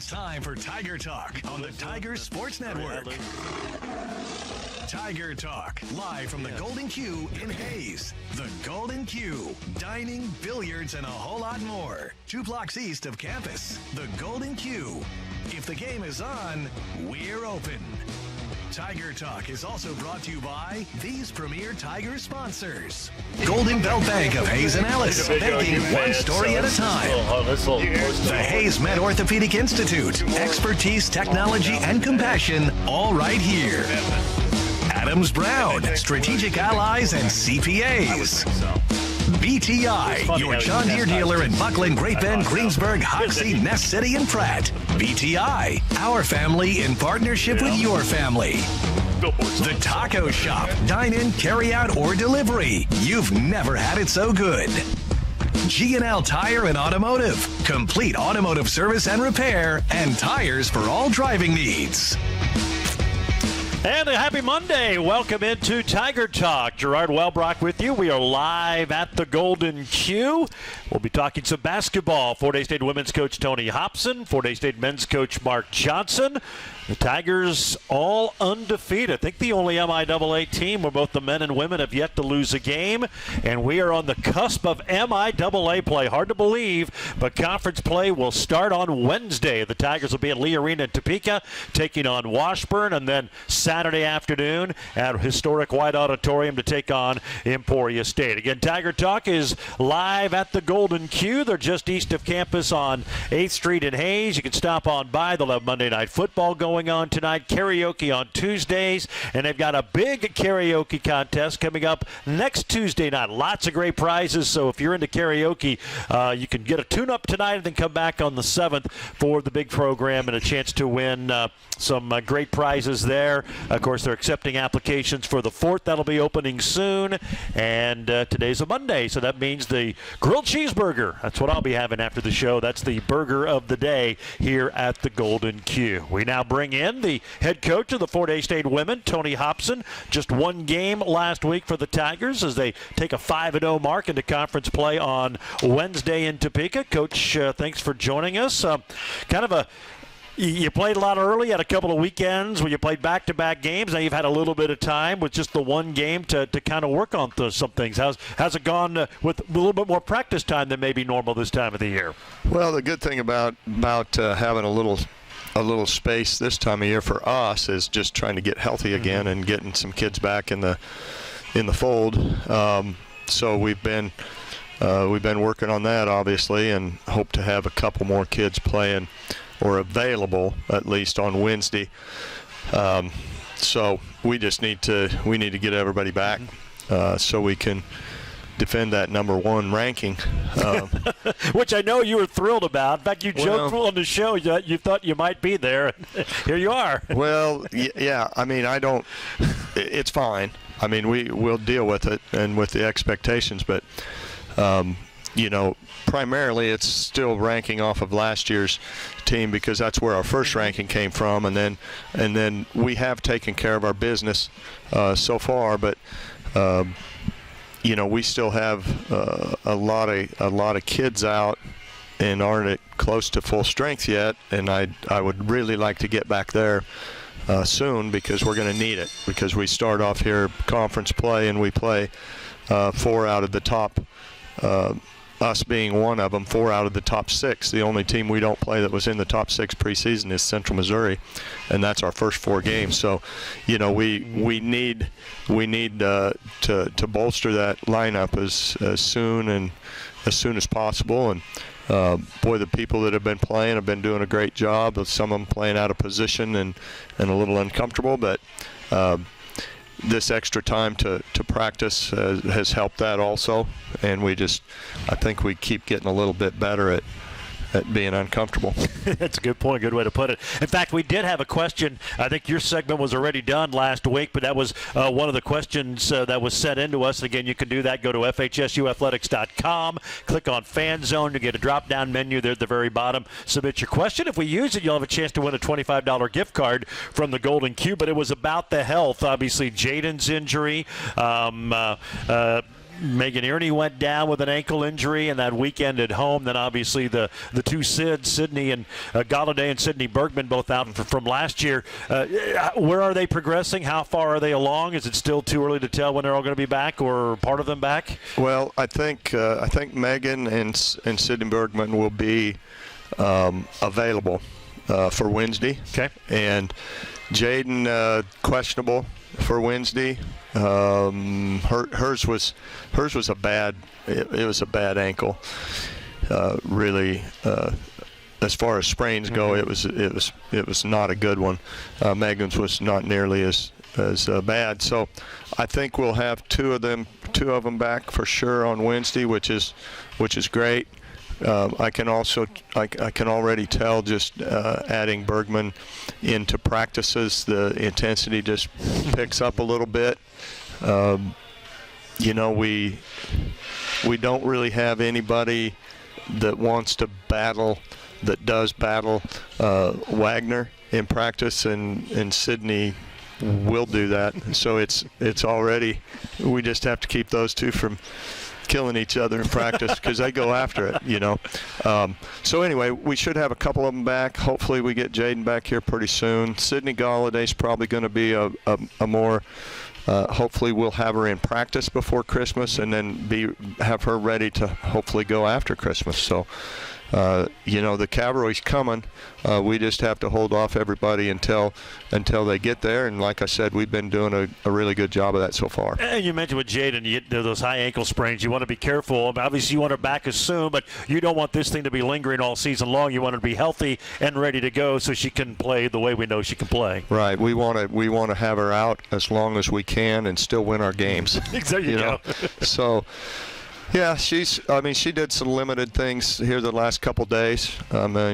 time for Tiger Talk on the Tiger Sports Network. Tiger Talk, live from the Golden Q in Hayes. The Golden Q, dining, billiards, and a whole lot more. 2 blocks east of campus. The Golden Q. If the game is on, we're open. Tiger Talk is also brought to you by these premier Tiger sponsors. Golden Belt Bank of Hayes and Ellis, banking one story at a time. The Hayes Med Orthopedic Institute, expertise, technology, and compassion, all right here. Adams Brown, strategic allies and CPAs. BTI, your John Deere dealer in Buckland, Great Bend, Greensburg, Hoxie, Ness City, and Pratt. BTI, our family in partnership with your family. The Taco Shop, dine in, carry out, or delivery. You've never had it so good. G&L Tire and Automotive, complete automotive service and repair, and tires for all driving needs. And a happy Monday. Welcome into Tiger Talk. Gerard Wellbrock with you. We are live at the Golden Q. We'll be talking some basketball. Fort Hays State women's coach Tony Hobson, Fort Hays State men's coach Mark Johnson. The Tigers all undefeated. I think the only MIAA team where both the men and women have yet to lose a game. And we are on the cusp of MIAA play. Hard to believe, but conference play will start on Wednesday. The Tigers will be at Lee Arena in Topeka, taking on Washburn, and then Saturday afternoon at historic White Auditorium to take on Emporia State. Again, Tiger Talk is live at the Golden Q. They're just east of campus on 8th Street in Hayes. You can stop on by. They'll have Monday Night Football going on tonight, karaoke on Tuesdays, and they've got a big karaoke contest coming up next Tuesday night. Lots of great prizes, so if you're into karaoke, you can get a tune-up tonight and then come back on the 7th for the big program and a chance to win some great prizes there. Of course, they're accepting applications for the 4th. That'll be opening soon, and today's a Monday, so that means the grilled cheeseburger. That's what I'll be having after the show. That's the burger of the day here at the Golden Q. We now bring in the head coach of the Fort Hays State women, Tony Hobson. Just one game last week for the Tigers as they take a 5-0 mark into conference play on Wednesday in Topeka. Coach, thanks for joining us. You played a lot early, had a couple of weekends where you played back-to-back games. Now you've had a little bit of time with just the one game to kind of work on some things. How's it gone with a little bit more practice time than maybe normal this time of the year? Well, the good thing about having a little space this time of year for us is just trying to get healthy again and getting some kids back in the fold. So we've been working on that, obviously, and hope to have a couple more kids playing or available at least on Wednesday. So we need to get everybody back so we can defend that number 1 ranking. Which I know you were thrilled about. In fact, you joked on the show that you thought you might be there. Here you are. Well, yeah. I mean, it's fine. I mean, we'll deal with it and with the expectations, but primarily it's still ranking off of last year's team because that's where our first ranking came from, and then we have taken care of our business so far, but we still have a lot of kids out and aren't at close to full strength yet, and I would really like to get back there soon because we're going to need it, because we start off here conference play and we play 4 out of the top, us being one of them, 4 out of the top 6. The only team we don't play that was in the top 6 preseason is Central Missouri, and that's our first 4 games. So, we need to bolster that lineup as soon as possible. And the people that have been playing have been doing a great job. Some of them playing out of position and a little uncomfortable, but this extra time to practice has helped that also, and I think we keep getting a little bit better at being uncomfortable. That's a good point, good way to put it. In fact, we did have a question. I think your segment was already done last week, but that was one of the questions that was sent into us. Again, you can do that. Go to FHSUathletics.com, click on Fan Zone. You get a drop-down menu there at the very bottom. Submit your question. If we use it, you'll have a chance to win a $25 gift card from the Golden Q, but it was about the health. Obviously, Jaden's injury, Megan Earney went down with an ankle injury, and that weekend at home. Then obviously the two Sids, Sydney and Galladay and Sydney Bergman, both out from last year. Where are they progressing? How far are they along? Is it still too early to tell when they're all going to be back, or part of them back? Well, I think Megan and Sydney Bergman will be available for Wednesday. Okay. And Jaden questionable for Wednesday. Hers was a bad. It was a bad ankle. Really, as far as sprains go, it was not a good one. Megan's was not nearly as bad. So I think we'll have two of them back for sure on Wednesday, which is great. I can already tell just adding Bergman into practices, the intensity just picks up a little bit. We don't really have anybody that wants to battle, that does battle Wagner in practice, and Sydney will do that. So it's already, we just have to keep those two from killing each other in practice because they go after it, So anyway, we should have a couple of them back. Hopefully we get Jaden back here pretty soon. Sydney Galladay's probably going to be a more hopefully we'll have her in practice before Christmas and then have her ready to hopefully go after Christmas. So the cavalry's coming. We just have to hold off everybody until they get there. And like I said, we've been doing a really good job of that so far. And you mentioned with Jaden, you get those high ankle sprains. You want to be careful. Obviously, you want her back as soon, but you don't want this thing to be lingering all season long. You want her to be healthy and ready to go so she can play the way we know she can play. Right. We want to have her out as long as we can and still win our games. There you go. So. Yeah, she did some limited things here the last couple days.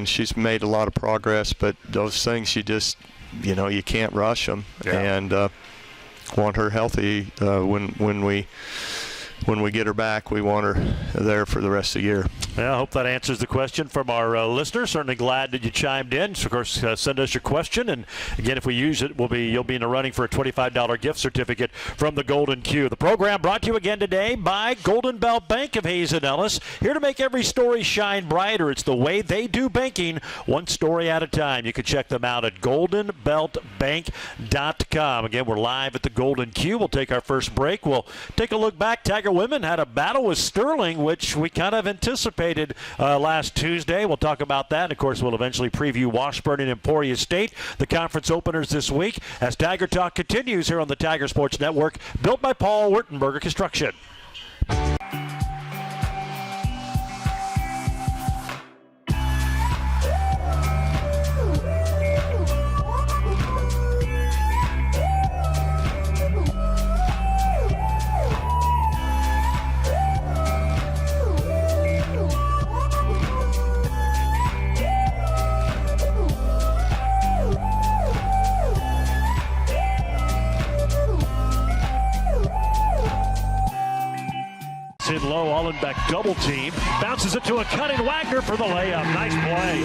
She's made a lot of progress, but those things you just, you can't rush them. Yeah. And want her healthy when we get her back. We want her there for the rest of the year. Yeah, I hope that answers the question from our listeners. Certainly glad that you chimed in. So of course, send us your question, and again, if we use it, you'll be in the running for a $25 gift certificate from the Golden Q. The program brought to you again today by Golden Belt Bank of Hazen Ellis, here to make every story shine brighter. It's the way they do banking, one story at a time. You can check them out at goldenbeltbank.com. Again, we're live at the Golden Q. We'll take our first break. We'll take a look back. Tiger women had a battle with Sterling, which we kind of anticipated last Tuesday. We'll talk about that. And of course, we'll eventually preview Washburn and Emporia State, the conference openers this week, as Tiger Talk continues here on the Tiger Sports Network, built by Paul Wurtenberger Construction. In low, Allenbeck double team. Bounces it to a cutting Wagner for the layup. Nice play.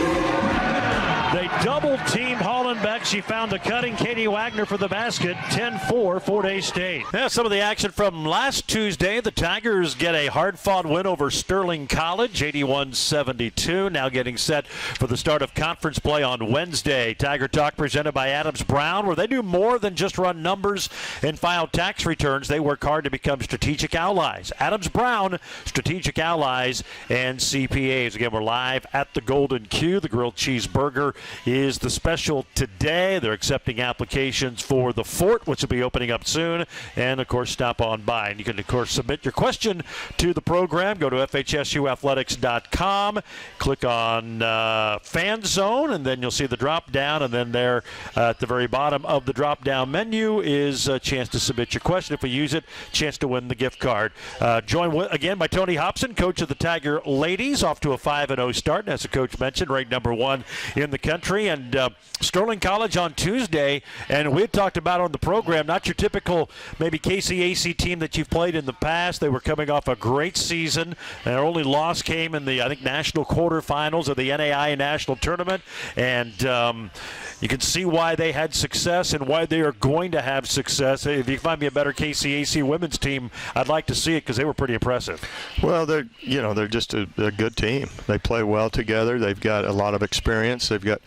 They double teamed Hollenbeck. She found the cutting Katie Wagner for the basket. 10-4, Fort Hays State. Yeah, some of the action from last Tuesday. The Tigers get a hard-fought win over Sterling College, 81-72. Now getting set for the start of conference play on Wednesday. Tiger Talk presented by Adams Brown, where they do more than just run numbers and file tax returns. They work hard to become strategic allies. Adams Brown, strategic allies and CPAs. Again, we're live at the Golden Q. The grilled cheeseburger is the special today. They're accepting applications for the Fort, which will be opening up soon. And, of course, stop on by. And you can, of course, submit your question to the program. Go to FHSUathletics.com. Click on Fan Zone, and then you'll see the drop-down. And then there at the very bottom of the drop-down menu is a chance to submit your question. If we use it, chance to win the gift card. Joined again by Tony Hobson, coach of the Tiger ladies, off to a 5-0 start. And as the coach mentioned, ranked number 1 in the country. And Sterling College on Tuesday, and we had talked about on the program, not your typical maybe KCAC team that you've played in the past. They were coming off a great season. Their only loss came in the, I think, national quarterfinals of the NAIA National Tournament. And you can see why they had success and why they are going to have success. If you find me a better KCAC women's team, I'd like to see it because they were pretty impressive. Well, they're just a good team. They play well together. They've got a lot of experience. They've got,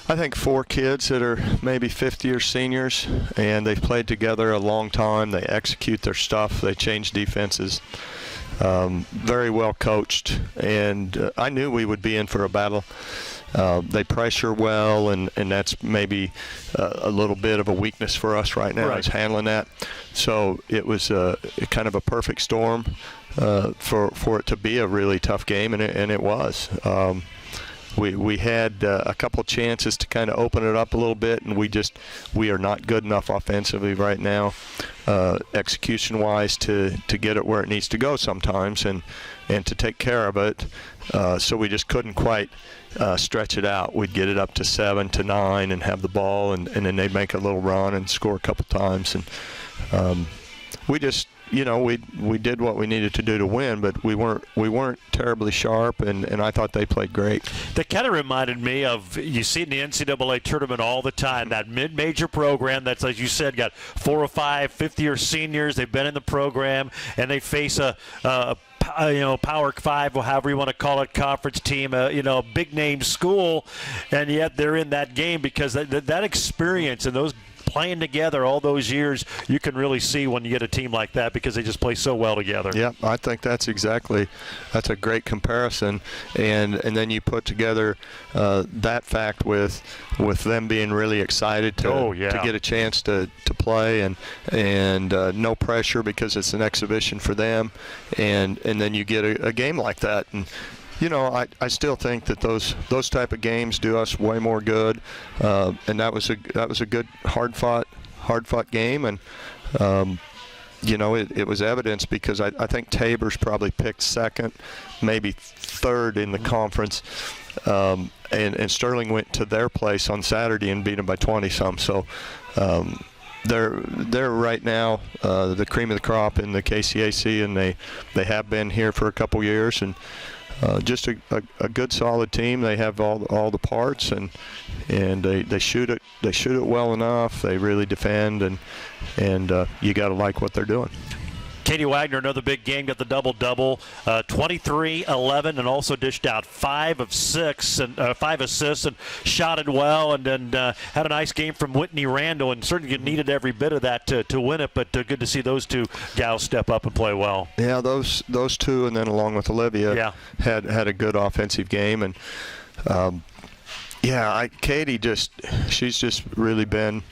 I think, 4 kids that are maybe fifth-year seniors, and they've played together a long time. They execute their stuff. They change defenses. Very well coached, and I knew we would be in for a battle. They pressure well, and that's maybe a little bit of a weakness for us right now, is handling that. So it was kind of a perfect storm for it to be a really tough game, and it was. We had a couple chances to kind of open it up a little bit, and we are not good enough offensively right now, execution-wise, to get it where it needs to go sometimes, and to take care of it. So we just couldn't quite stretch it out. We'd get it up to 7 to 9 and have the ball, and then they'd make a little run and score a couple times. And we just, we did what we needed to do to win, but we weren't terribly sharp, and I thought they played great. That kind of reminded me of, you see in the NCAA tournament all the time, that mid-major program that's, as you said, got 4 or 5 fifth-year seniors. They've been in the program, and they face a Power 5, or however you want to call it, conference team, a big-name school, and yet they're in that game because that experience and those playing together all those years, you can really see when you get a team like that because they just play so well together. Yeah, I think that's a great comparison, and then you put together that fact with them being really excited to get a chance to play, and no pressure because it's an exhibition for them, and then you get a game like that. And I still think that those type of games do us way more good, and that was a good hard fought game, and it was evidence because I think Tabor's probably picked second, maybe third in the conference, and Sterling went to their place on Saturday and beat them by 20-some. So they're right now the cream of the crop in the KCAC, and they have been here for a couple years, and just a good solid team. They have all the parts, and they shoot it well enough. They really defend, and you got to like what they're doing. Katie Wagner, another big game, got the double-double, 23, 11, and also dished out 5 of 6 and 5 assists, and shot it well, and then had a nice game from Whitney Randall, and certainly needed every bit of that to win it. But good to see those 2 gals step up and play well. Yeah, those 2, and then along with Olivia, had a good offensive game, and Katie she's just really been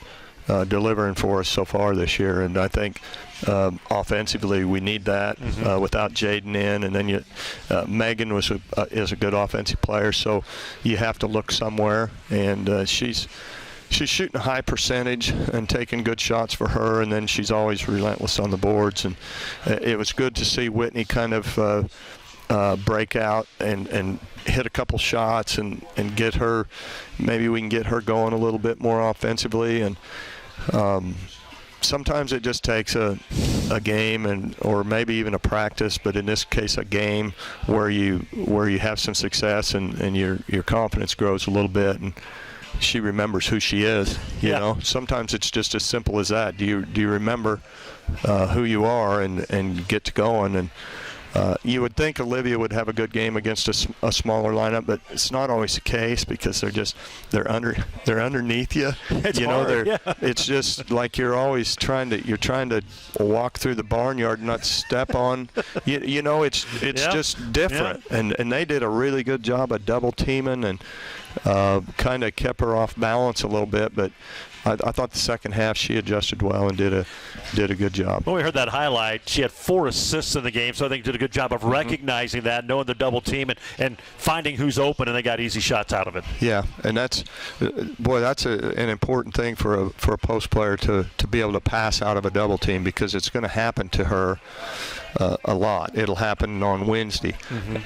delivering for us so far this year, and I think offensively we need that without Jaden in, and then Megan is a good offensive player, so you have to look somewhere, and she's shooting a high percentage and taking good shots for her, and then she's always relentless on the boards, and it was good to see Whitney kind of break out and hit a couple shots and get her, maybe we can get her going a little bit more offensively, and sometimes it just takes a game or maybe even a practice, but in this case a game where you have some success and your confidence grows a little bit, and she remembers who she is. You know, sometimes it's just as simple as that. Do you remember who you are and get to going? And you would think Olivia would have a good game against a smaller lineup, but it's not always the case because they're underneath you. It's just like you're trying to walk through the barnyard and not step on. It's just different. And they did a really good job of double teaming and kind of kept her off balance a little bit, but I thought the second half she adjusted well and did a good job. Well, we heard that highlight. She had 4 assists in the game, so I think did a good job of recognizing that, knowing the double team, and finding who's open, and they got easy shots out of it. Yeah, and that's an important thing for a post player to be able to pass out of a double team, because it's going to happen to her a lot. It'll happen on Wednesday,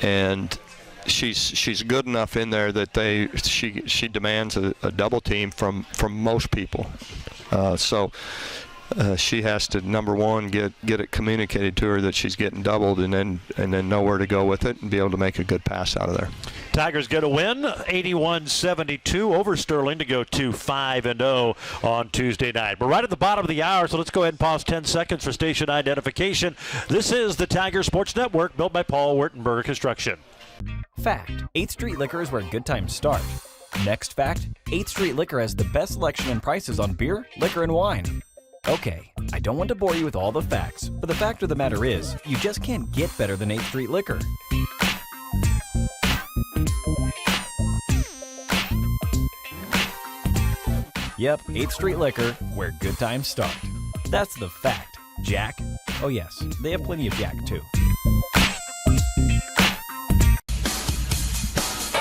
and she's good enough in there that she demands a double team from most people. So she has to, number one, get it communicated to her that she's getting doubled, and then know where to go with it and be able to make a good pass out of there. Tigers get a win, 81-72 over Sterling to go to 5-0 on Tuesday night. We're right at the bottom of the hour, so let's go ahead and pause 10 seconds for station identification. This is the Tiger Sports Network, built by Paul Wertenberger Construction. Fact: 8th Street Liquor is where good times start. Next fact: 8th Street Liquor has the best selection and prices on beer, liquor, and wine. Okay, I don't want to bore you with all the facts, but the fact of the matter is, you just can't get better than 8th Street Liquor. Yep, 8th Street Liquor, where good times start. That's the fact. Jack? Oh yes, they have plenty of Jack too.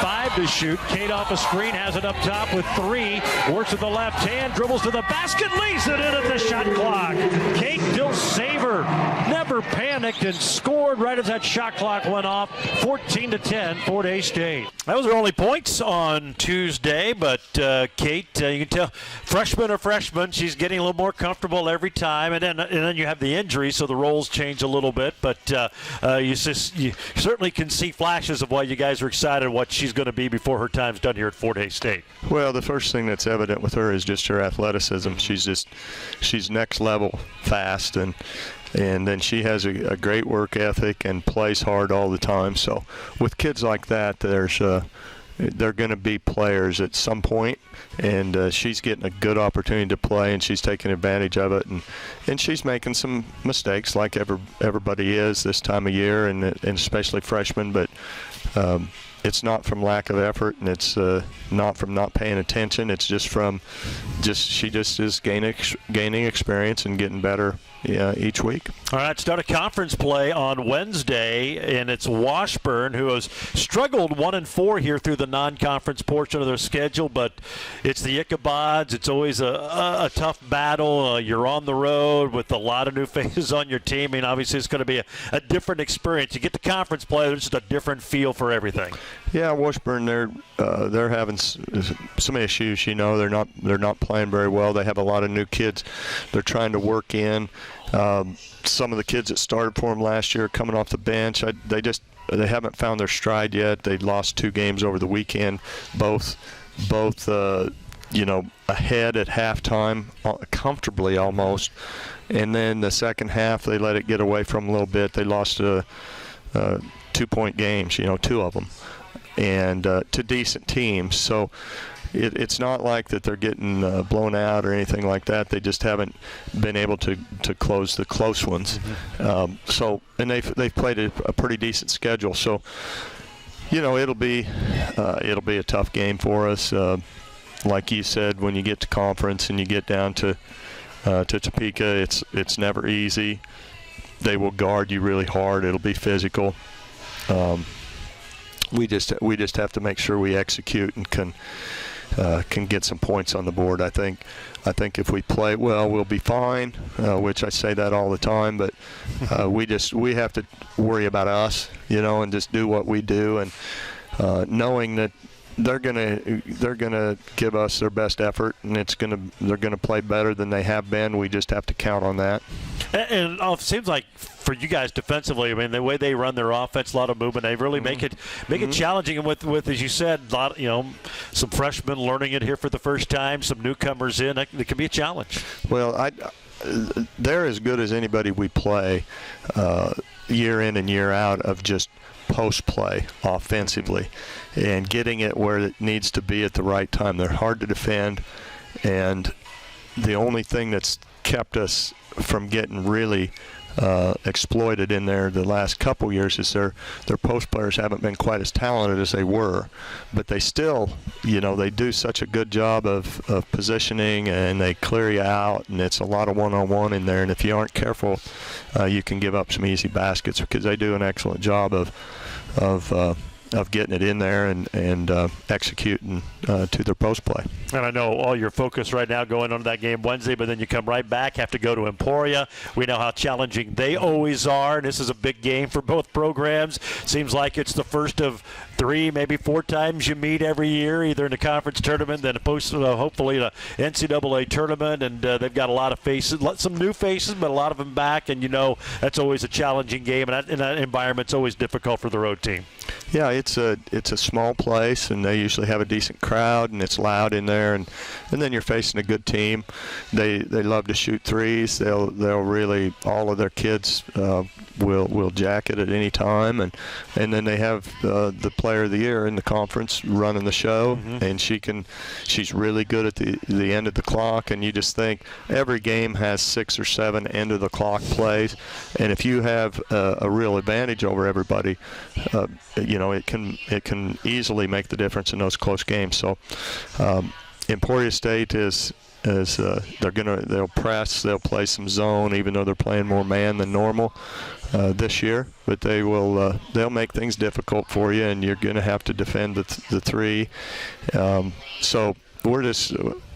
5 to shoot. Kate off a screen, has it up top with 3. Works with the left hand, dribbles to the basket, lays it in at the shot clock. Kate Dilsaver never panicked and scored right as that shot clock went off. 14-10, Fort Hays State. That was her only points on Tuesday, but Kate, you can tell, freshman, she's getting a little more comfortable every time, and then you have the injury, so the roles change a little bit, but you certainly can see flashes of why you guys are excited what she's going to be before her time's done here at Fort Hays State. Well, the first thing that's evident with her is just her athleticism. She's next level fast, and then she has a great work ethic and plays hard all the time. So with kids like that, they're going to be players at some point, and she's getting a good opportunity to play, and she's taking advantage of it, and she's making some mistakes like everybody is this time of year, and especially freshmen, but it's not from lack of effort, and it's not from not paying attention. It's just from she is gaining experience and getting better each week. All right, start a conference play on Wednesday, and it's Washburn, who has struggled 1-4 here through the non-conference portion of their schedule, but it's the Ichabods. It's always a tough battle. You're on the road with a lot of new faces on your team. I mean, obviously it's going to be a different experience. You get to conference play, there's just a different feel for everything. Yeah, Washburn, they're having some issues. They're not playing very well. They have a lot of new kids they're trying to work in. Some of the kids that started for them last year coming off the bench, they haven't found their stride yet. They lost 2 games over the weekend, both ahead at halftime, comfortably almost, and then the second half they let it get away from them a little bit. They lost 2-point games, 2 of them, and to decent teams. So it's not like that they're getting blown out or anything like that. They just haven't been able to close the close ones. And they've played a pretty decent schedule. So it'll be a tough game for us. Like you said, when you get to conference and you get down to Topeka, it's never easy. They will guard you really hard. It'll be physical. We just have to make sure we execute and can get some points on the board. I think if we play well, we'll be fine. Which I say that all the time, but we have to worry about us, and just do what we do, and knowing that they're gonna give us their best effort, and they're gonna play better than they have been. We just have to count on that. And it seems like for you guys defensively, I mean, the way they run their offense, a lot of movement, they really make it challenging. And with as you said, a lot, some freshmen learning it here for the first time, some newcomers in, it can be a challenge. Well, they're as good as anybody we play year in and year out of just post play offensively and getting it where it needs to be at the right time. They're hard to defend, and the only thing that's kept us from getting really exploited in there the last couple years is their post players haven't been quite as talented as they were, but they still, they do such a good job of positioning, and they clear you out, and it's a lot of one-on-one in there, and if you aren't careful, you can give up some easy baskets, because they do an excellent job of getting it in there and executing to their post play. And I know all your focus right now going on to that game Wednesday, but then you come right back, have to go to Emporia. We know how challenging they always are, and this is a big game for both programs. Seems like it's the first of 3, maybe 4 times you meet every year, either in the conference tournament, then hopefully the NCAA tournament, and they've got a lot of faces, some new faces, but a lot of them back, and that's always a challenging game, and that environment's always difficult for the road team. Yeah, it's a small place, and they usually have a decent crowd, and it's loud in there, and then you're facing a good team. They love to shoot threes. They'll really, all of their kids will jack it at any time, and then they have the player of the year in the conference running the show, and she's really good at the end of the clock, and you just think every game has 6 or 7 end of the clock plays, and if you have a real advantage over everybody, it can easily make the difference in those close games. So Emporia State they'll press, they'll play some zone, even though they're playing more man than normal this year. But they'll make things difficult for you, and you're going to have to defend the 3. So we're just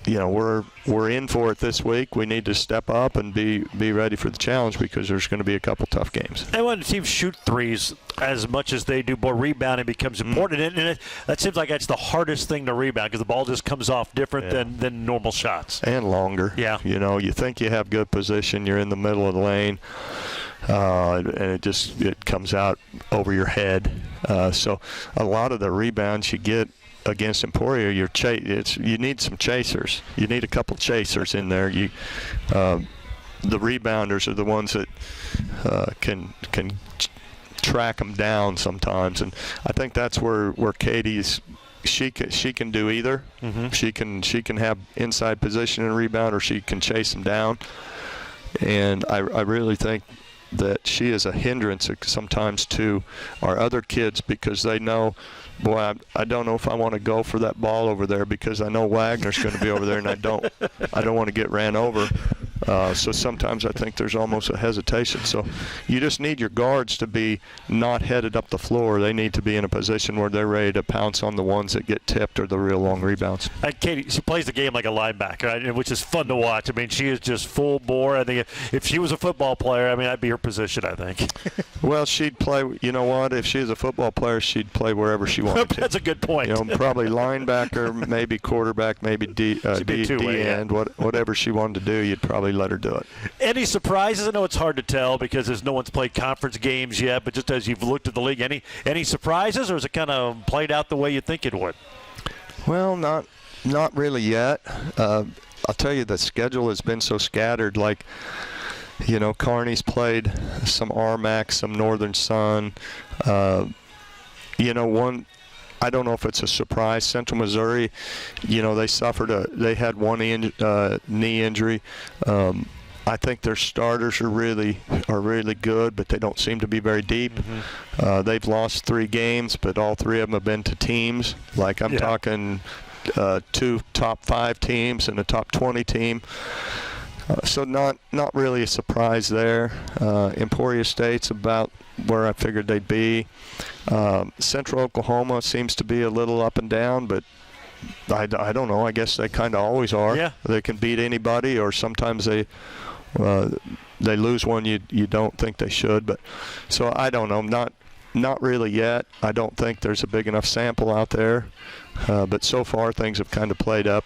we're in for it this week. We need to step up and be ready for the challenge because there's going to be a couple tough games. And when teams shoot threes as much as they do, more rebounding becomes important. And that seems like that's the hardest thing to rebound because the ball just comes off different than normal shots. And longer. Yeah. You think you have good position. You're in the middle of the lane. And it comes out over your head. So a lot of the rebounds you get against Emporia, you need some chasers. You need a couple chasers in there. The rebounders are the ones that can track them down sometimes, and I think that's where Katie's she can do either. She can have inside position and rebound, or she can chase them down. And I really think that she is a hindrance sometimes to our other kids because they know, boy, I don't know if I want to go for that ball over there because I know Wagner's going to be over there, and I don't want to get ran over. So sometimes I think there's almost a hesitation. So you just need your guards to be not headed up the floor. They need to be in a position where they're ready to pounce on the ones that get tipped or the real long rebounds. Katie, she plays the game like a linebacker, right? Which is fun to watch. I mean, she is just full bore. I think if she was a football player, that'd be her position, I think. Well, she'd play, you know what, if she was a football player, she'd play wherever she wanted to. That's a good point. Probably linebacker, maybe quarterback, maybe D end, whatever she wanted to do, you'd probably let her do it. Any surprises? I know it's hard to tell because there's no one's played conference games yet, but just as you've looked at the league, any surprises, or is it kind of played out the way you think it would? Well, not really yet. I'll tell you, the schedule has been so scattered. Like, Kearney's played some RMAC, some Northern Sun. I don't know if it's a surprise. Central Missouri, they had one knee injury. I think their starters are really good, but they don't seem to be very deep. They've lost 3 games, but all 3 of them have been to teams. Like I'm talking 2 top 5 teams and a top 20 team. So not really a surprise there. Emporia State's about where I figured they'd be. Central Oklahoma seems to be a little up and down, but I don't know. I guess they kind of always are. Yeah. They can beat anybody, or sometimes they lose one you don't think they should. But so I don't know. Not really yet. I don't think there's a big enough sample out there. But so far things have kind of played up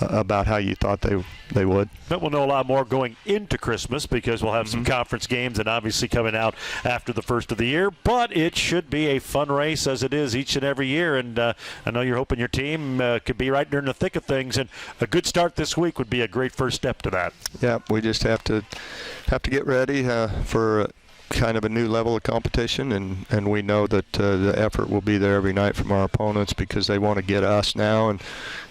about how you thought they would. But we'll know a lot more going into Christmas because we'll have some conference games and obviously coming out after the first of the year. But it should be a fun race as it is each and every year. And I know you're hoping your team could be right there in the thick of things. And a good start this week would be a great first step to that. Yeah, we just have to get ready for kind of a new level of competition, and we know that the effort will be there every night from our opponents because they want to get us now,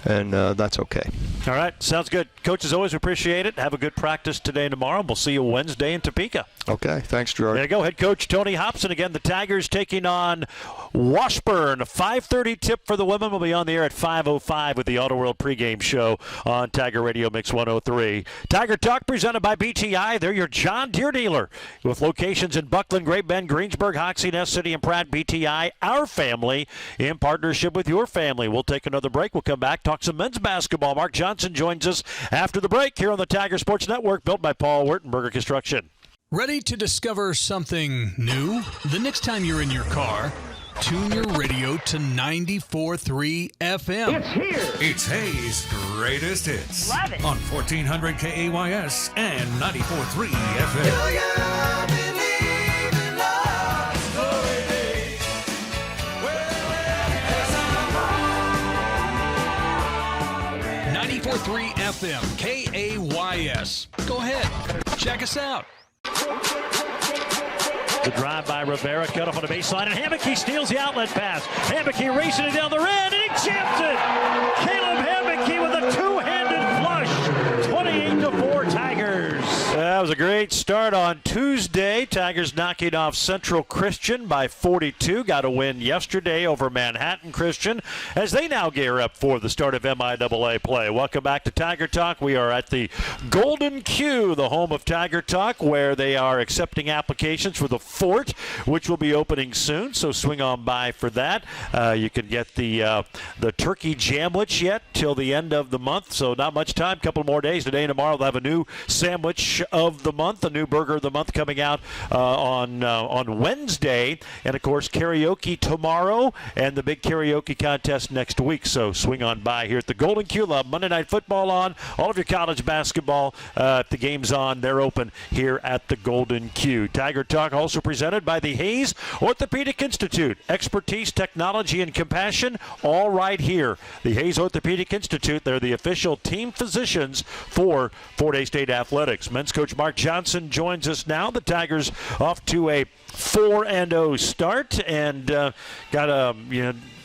and that's okay. All right, sounds good. Coach, as always, we appreciate it. Have a good practice today and tomorrow. We'll see you Wednesday in Topeka. Okay, thanks, Gerard. There you go. Head coach Tony Hobson. Again, the Tigers taking on Washburn. A 5:30 tip for the women. Will be on the air at 5:05 with the Auto World pregame show on Tiger Radio Mix 103. Tiger Talk presented by BTI. They're your John Deere dealer with locations in Buckland, Great Bend, Greensburg, Hoxie, Ness City, and Pratt. BTI, our family, in partnership with your family. We'll take another break. We'll come back, talk some men's basketball. Mark Johnson joins us after the break here on the Tiger Sports Network, built by Paul Wertenberger Construction. Ready to discover something new? The next time you're in your car, tune your radio to 94.3 FM. It's here. It's Hayes' greatest hits. Love it. On 1400 KAYS and 94.3 FM. 94.3 FM, KAYS. Go ahead, check us out. The drive by Rivera, cut off on the baseline, and Hammocky steals the outlet pass. Hammocky racing it down the red, and he jams it! Caleb Hammocky with a two-handed flush. 28-4 Tigers. That was a great start on Tuesday. Tigers knocking off Central Christian by 42. Got a win yesterday over Manhattan Christian as they now gear up for the start of MIAA play. Welcome back to Tiger Talk. We are at the Golden Q, the home of Tiger Talk, where they are accepting applications for the Fort, which will be opening soon, so swing on by for that. You can get the turkey jamwich yet till the end of the month, so not much time. Couple more days. Today and tomorrow they'll have a new sandwich of the month, a new burger of the month coming out on Wednesday, and of course karaoke tomorrow and the big karaoke contest next week. So swing on by here at the Golden Q. Love Monday Night Football on, all of your college basketball. If the game's on, they're open here at the Golden Q. Tiger Talk also presented by the Hayes Orthopedic Institute. Expertise, technology, and compassion, all right here. The Hayes Orthopedic Institute, they're the official team physicians for Fort Hays State Athletics. Men's coach Mark Johnson joins us now. The Tigers off to a 4-0 start and got a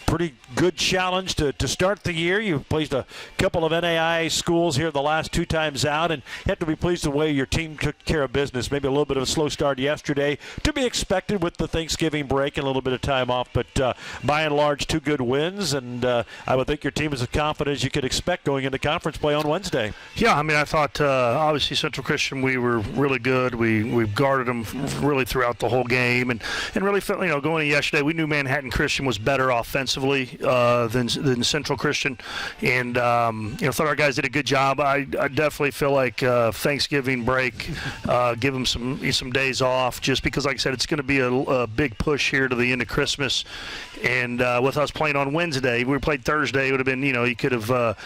pretty good challenge to start the year. You've placed a couple of NAIA schools here the last two times out, and you have to be pleased with the way your team took care of business. Maybe a little bit of a slow start yesterday, to be expected with the Thanksgiving break and a little bit of time off, but by and large, two good wins, and I would think your team is as confident as you could expect going into conference play on Wednesday. Yeah, I mean, I thought obviously Central Christian, we were really good. We guarded them really throughout the whole game, and really felt, going into yesterday, we knew Manhattan Christian was better offensively than Central Christian, and thought our guys did a good job. I definitely feel like Thanksgiving break, give them some days off, just because, like I said, it's going to be a big push here to the end of Christmas. And with us playing on Wednesday, if we played Thursday, it would have been, you could have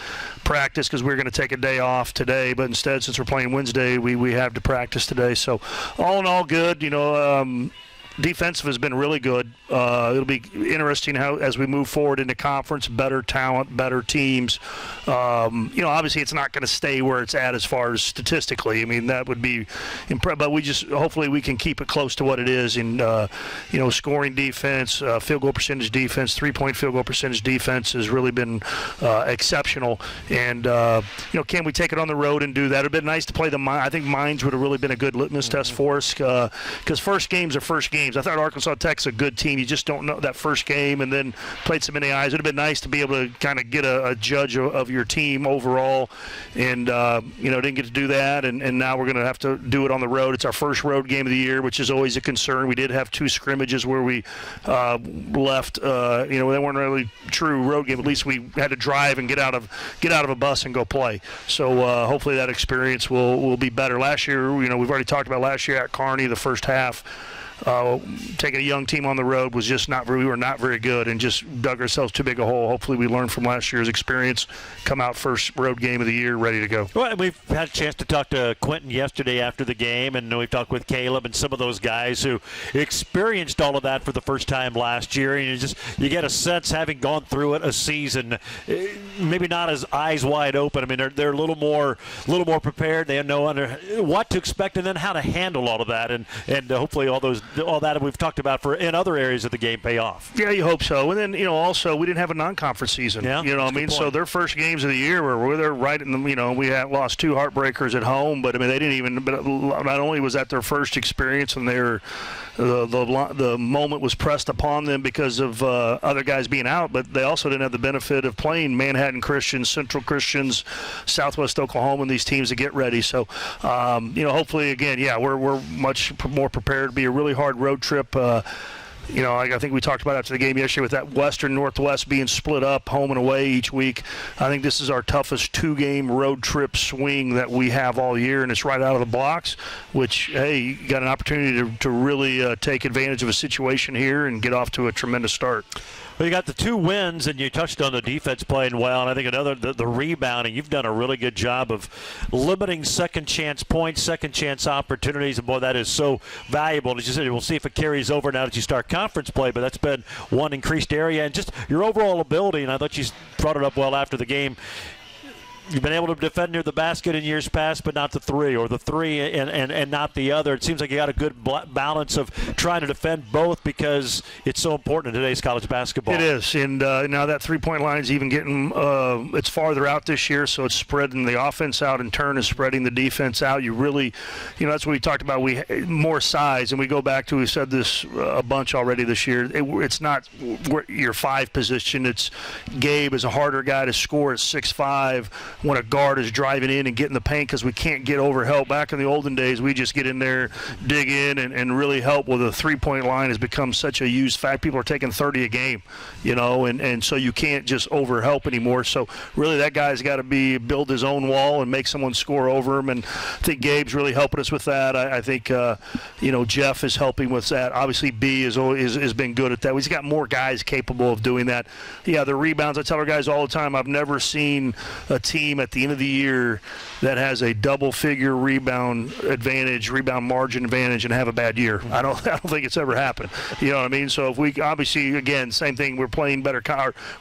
practiced because we were going to take a day off today. But instead, since we're playing Wednesday, we have to practice today. So all in all, good. Defensive has been really good. It'll be interesting how, as we move forward into conference, better talent, better teams. Obviously it's not going to stay where it's at as far as statistically. I mean, that would be impressive, but hopefully we can keep it close to what it is in, scoring defense, field goal percentage defense, 3-point field goal percentage defense has really been exceptional. And, can we take it on the road and do that? It would have been nice to play I think Mines would have really been a good litmus test for us, because first games are first games. I thought Arkansas Tech's a good team. You just don't know that first game, and then played some NAIs. It would have been nice to be able to kind of get a judge of your team overall, and didn't get to do that. And now we're going to have to do it on the road. It's our first road game of the year, which is always a concern. We did have two scrimmages where we left. They weren't really true road game. At least we had to drive and get out of a bus and go play. So hopefully that experience will be better. Last year, we've already talked about last year at Kearney, the first half. Taking a young team on the road was just we were not very good and just dug ourselves too big a hole. Hopefully we learned from last year's experience, come out first road game of the year ready to go. Well, we've had a chance to talk to Quentin yesterday after the game, and we've talked with Caleb and some of those guys who experienced all of that for the first time last year, and you get a sense, having gone through it a season, maybe not as eyes wide open. I mean, they're a little more prepared. They know what to expect and then how to handle all of that, and hopefully all those all that we've talked about in other areas of the game pay off. Yeah, you hope so. And then, also we didn't have a non-conference season. Yeah, you know what I mean? So their first games of the year were they're right in the, we had lost 2 heartbreakers at home, but I mean they didn't even. But not only was that their first experience, and the moment was pressed upon them because of other guys being out, but they also didn't have the benefit of playing Manhattan Christians, Central Christians, Southwest Oklahoma, and these teams to get ready. So, hopefully, again, we're much more prepared to be a really hard road trip. I think we talked about after the game yesterday with that Western Northwest being split up home and away each week. I think this is our toughest 2-game road trip swing that we have all year, and it's right out of the blocks, which, hey, you got an opportunity to really take advantage of a situation here and get off to a tremendous start. Well, you got the 2 wins, and you touched on the defense playing well, and I think the rebounding. You've done a really good job of limiting second-chance points, second-chance opportunities, and, boy, that is so valuable. As you said, we'll see if it carries over now that you start conference play, but that's been one increased area. And just your overall ability, and I thought you brought it up well after the game, you've been able to defend near the basket in years past, but not the 3, or the 3 and not the other. It seems like you got a good balance of trying to defend both because it's so important in today's college basketball. It is, and now that 3-point line is even getting it's farther out this year, so it's spreading the offense out in turn is spreading the defense out. You really, that's what we talked about. More size, and we go back to, we've said this a bunch already this year. It's not your 5 position. It's Gabe is a harder guy to score at 6'5", when a guard is driving in and getting the paint because we can't get over help. Back in the olden days, we just get in there, dig in, and really help. Well, the 3-point line has become such a used fact. People are taking 30 a game, and so you can't just over help anymore. So really that guy's got to build his own wall and make someone score over him, and I think Gabe's really helping us with that. I think, Jeff is helping with that. Obviously, B has been good at that. He's got more guys capable of doing that. Yeah, the rebounds, I tell our guys all the time, I've never seen a team at the end of the year that has a double-figure rebound margin advantage and have a bad year. I don't think it's ever happened. You know what I mean? So if we obviously, again, same thing, we're playing better.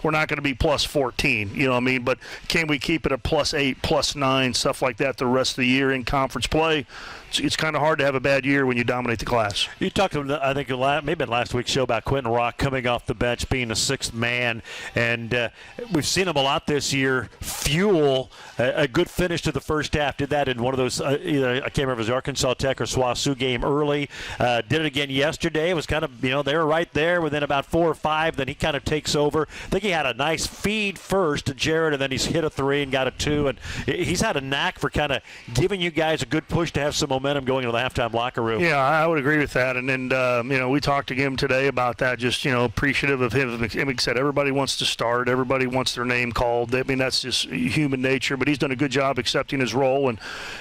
We're not going to be plus 14. You know what I mean? But can we keep it at plus 8, plus 9, stuff like that the rest of the year in conference play? It's kind of hard to have a bad year when you dominate the class. You talked, I think, maybe in last week's show about Quentin Rock coming off the bench, being a 6th man, and we've seen him a lot this year fuel a good finish to the first half. Did that in one of those, either I can't remember if it was Arkansas Tech or SWOSU game early. Did it again yesterday. It was kind of, they were right there within about 4 or 5. Then he kind of takes over. I think he had a nice feed first to Jared, and then he's hit a 3 and got a 2. And he's had a knack for kind of giving you guys a good push to have some momentum going into the halftime locker room. Yeah, I would agree with that. And then, we talked to him today about that, just, appreciative of him. Like I said, everybody wants to start. Everybody wants their name called. I mean, that's just human nature. But he's done a good job accepting his role and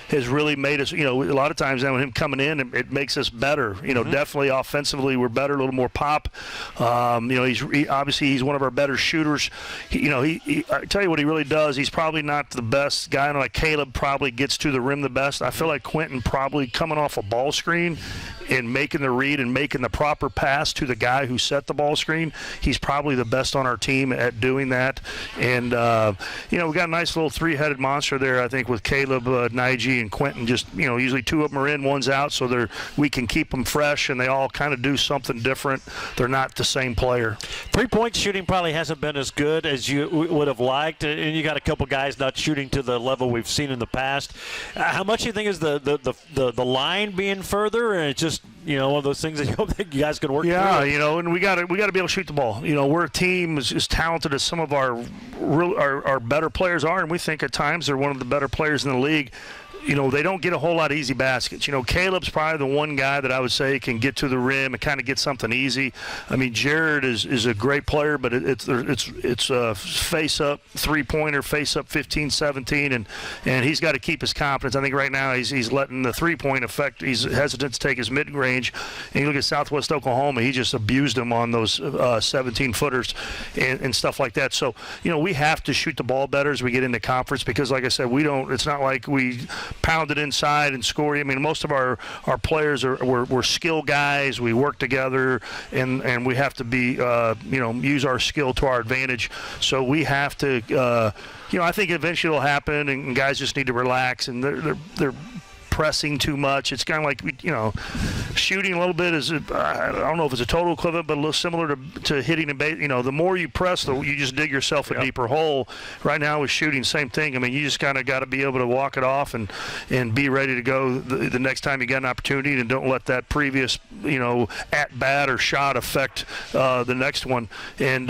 has really made us, a lot of times now with him coming in, it makes us better. Definitely offensively we're better, a little more pop. He's one of our better shooters. I tell you what he really does. He's probably not the best guy. Like Caleb probably gets to the rim the best. I feel like Quentin probably coming off a ball screen and making the read and making the proper pass to the guy who set the ball screen. He's probably the best on our team at doing that. And, we got a nice little 3-headed monster there, I think, with Caleb, Nige, and Quentin. Just, usually 2 of them are in, 1's out, so we can keep them fresh, and they all kind of do something different. They're not the same player. 3-point shooting probably hasn't been as good as you would have liked, and you got a couple guys not shooting to the level we've seen in the past. How much do you think is the line being further, and it's just one of those things that you don't think you guys can work through? Yeah, and we got to be able to shoot the ball. We're a team as talented as some of our better players are, and we think at times they're one of the better players in the league. They don't get a whole lot of easy baskets. Caleb's probably the one guy that I would say can get to the rim and kind of get something easy. I mean, Jared is a great player, but it's a face-up 3-pointer, face-up 15-17, and he's got to keep his confidence. I think right now he's letting the 3-point affect. He's hesitant to take his mid-range. And you look at Southwest Oklahoma, he just abused him on those 17-footers and stuff like that. So, we have to shoot the ball better as we get into conference because, like I said, it's not like we pound it inside and score. I mean, most of our players we're skill guys. We work together, and we have to be use our skill to our advantage. So we have to I think eventually it'll happen, and guys just need to relax, and they're pressing too much. It's kind of like, shooting a little bit is, I don't know if it's a total equivalent, but a little similar to hitting a base. The more you press, you just dig yourself a deeper hole. Right now with shooting, same thing. I mean, you just kind of got to be able to walk it off and be ready to go the next time you get an opportunity, and don't let that previous, at bat or shot affect the next one. And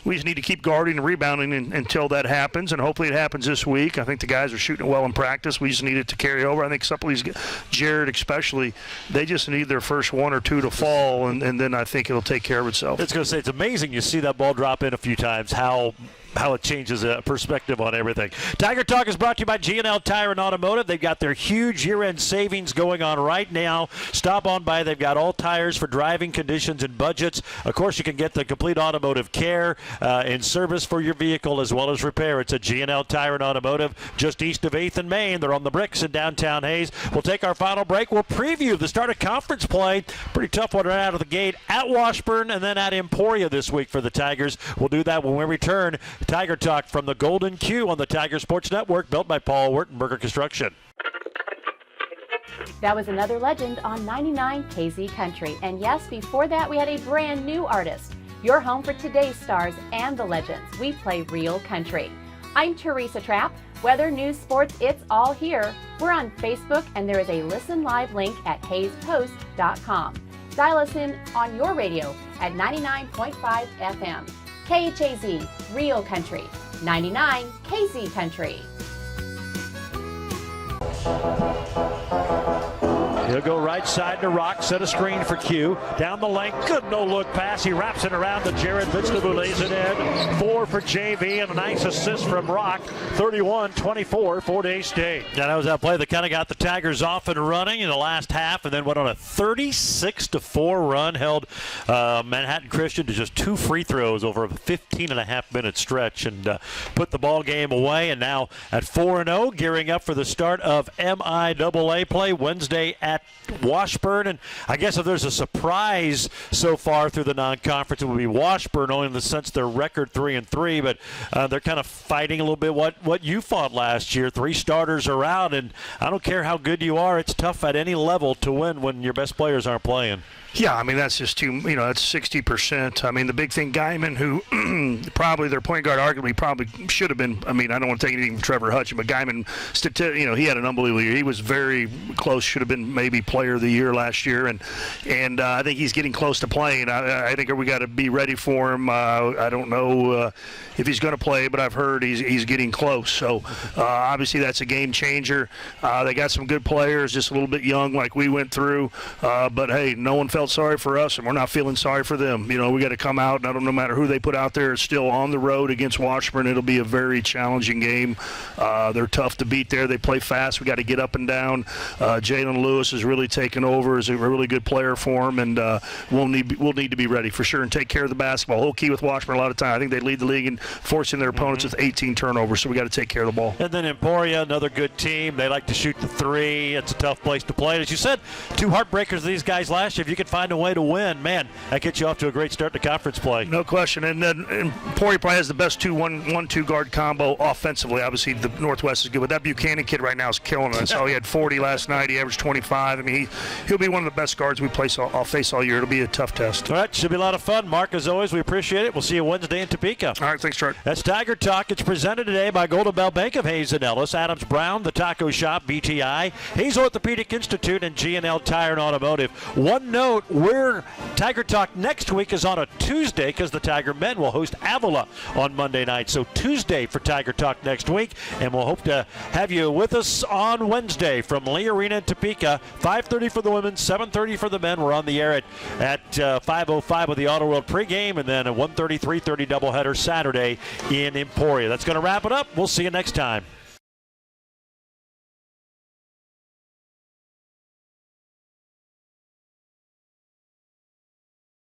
we just need to keep guarding and rebounding until that happens, and hopefully it happens this week. I think the guys are shooting well in practice. We just need it to carry over. I think some of these, Jared especially, they just need their first one or two to fall, and then I think it'll take care of itself. It's going to say, it's amazing you see that ball drop in a few times, how it changes perspective on everything. Tiger Talk is brought to you by G&L Tire and Automotive. They've got their huge year-end savings going on right now. Stop on by. They've got all tires for driving conditions and budgets. Of course, you can get the complete automotive care and service for your vehicle as well as repair. It's at G&L Tire and Automotive just east of 8th and Main. They're on the bricks in downtown Hayes. We'll take our final break. We'll preview the start of conference play. Pretty tough one right out of the gate at Washburn and then at Emporia this week for the Tigers. We'll do that when we return. Tiger Talk from the Golden Q on the Tiger Sports Network, built by Paul Wertenberger Construction. That was another legend on 99 KZ Country. And yes, before that, we had a brand new artist. Your home for today's stars and the legends. We play real country. I'm Teresa Trapp. Weather, news, sports, it's all here. We're on Facebook, and there is a listen live link at hayespost.com. Dial us in on your radio at 99.5 FM. KHAZ, Real Country, 99 KZ Country. He'll go right side to Rock, set a screen for Q. Down the lane, good no-look pass. He wraps it around to Jared Vitzler, who lays it in. 4 for JV, and a nice assist from Rock. 31-24, Fort Hays State. Yeah, that was that play that kind of got the Tigers off and running in the last half, and then went on a 36-4 run. Held Manhattan Christian to just 2 free throws over a 15.5-minute stretch, and put the ball game away. And now at 4-0, gearing up for the start of MIAA play Wednesday at Washburn. And I guess if there's a surprise so far through the non-conference, it would be Washburn, only in the sense they're record 3-3, but they're kind of fighting a little bit what you fought last year. 3 starters are out, and I don't care how good you are, it's tough at any level to win when your best players aren't playing. Yeah, I mean, that's just that's 60%. I mean, the big thing, Guyman, who probably their point guard arguably probably should have been, I mean, I don't want to take anything from Trevor Hutchin, but Guyman, he had an unbelievable year. He was very close, should have been maybe player of the year last year, and I think he's getting close to playing. I think we got to be ready for him. I don't know if he's going to play, but I've heard he's getting close. So, obviously, that's a game changer. They got some good players, just a little bit young like we went through, but, hey, no one felt sorry for us, and we're not feeling sorry for them. We got to come out, and no matter who they put out there, it's still on the road against Washburn. It'll be a very challenging game. They're tough to beat there. They play fast. We got to get up and down. Jalen Lewis has really taken over as a really good player for him, and we'll need to be ready for sure and take care of the basketball. Whole key with Washburn a lot of time. I think they lead the league in forcing their opponents with 18 turnovers, so we got to take care of the ball. And then Emporia, another good team. They like to shoot the 3. It's a tough place to play. As you said, 2 heartbreakers of these guys last year. If you could find a way to win, man, that gets you off to a great start to conference play. No question. And then Emporia probably has the best 1-2 guard combo offensively. Obviously, the Northwest is good, but that Buchanan kid right now is killing us. He had 40 last night. He averaged 25. I mean, he'll be one of the best guards we face all year. It'll be a tough test. All right, should be a lot of fun. Mark, as always, we appreciate it. We'll see you Wednesday in Topeka. All right, thanks, Trent. That's Tiger Talk. It's presented today by Golden Bell Bank of Hayes and Ellis, Adams Brown, The Taco Shop, BTI, Hayes Orthopedic Institute, and G&L Tire and Automotive. One note, Tiger Talk next week is on a Tuesday because the Tiger men will host Avila on Monday night. So Tuesday for Tiger Talk next week, and we'll hope to have you with us on Wednesday from Lee Arena in Topeka. 5:30 for the women, 7:30 for the men. We're on the air at 5:05 with the Auto World pregame, and then a 1:30, 3:30 doubleheader Saturday in Emporia. That's going to wrap it up. We'll see you next time.